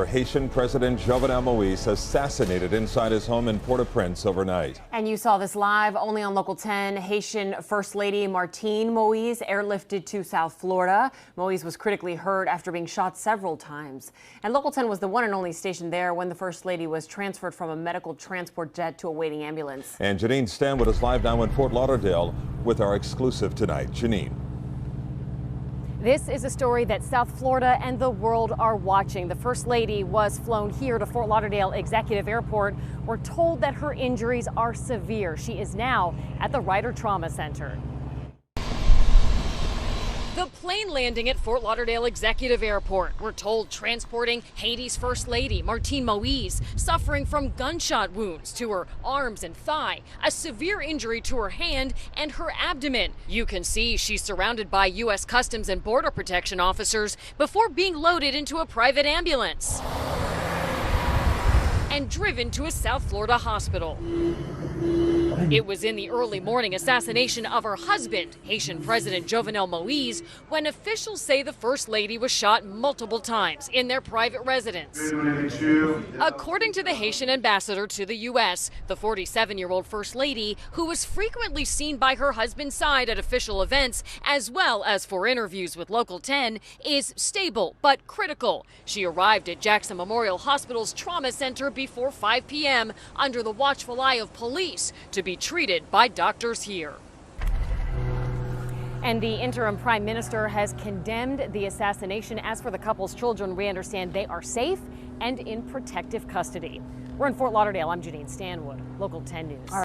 Haitian President Jovenel Moise assassinated inside his home in Port-au-Prince overnight. And you saw this live only on Local 10. Haitian First Lady Martine Moise airlifted to South Florida. Moise was critically hurt after being shot several times. And Local 10 was the one and only station there when the First Lady was transferred from a medical transport jet to a waiting ambulance. And Janine Stanwood is live now in Fort Lauderdale with our exclusive tonight. Janine. This is a story that South Florida and the world are watching. The First Lady was flown here to Fort Lauderdale Executive Airport. We're told that her injuries are severe. She is now at the Ryder Trauma Center. The plane landing at Fort Lauderdale Executive Airport, we're told, transporting Haiti's First Lady, Martine Moise, suffering from gunshot wounds to her arms and thigh, a severe injury to her hand and her abdomen. You can see she's surrounded by U.S. Customs and Border Protection officers before being loaded into a private ambulance and driven to a South Florida hospital. It was in the early morning assassination of her husband, Haitian President Jovenel Moise, when officials say the First Lady was shot multiple times in their private residence. According to the Haitian ambassador to the U.S., the 47-year-old First Lady, who was frequently seen by her husband's side at official events, as well as for interviews with Local 10, is stable but critical. She arrived at Jackson Memorial Hospital's trauma center before 5 p.m. under the watchful eye of police to be treated by doctors here. And the interim prime minister has condemned the assassination. As for the couple's children, we understand they are safe and in protective custody. We're in Fort Lauderdale. I'm Janine Stanwood, Local 10 News.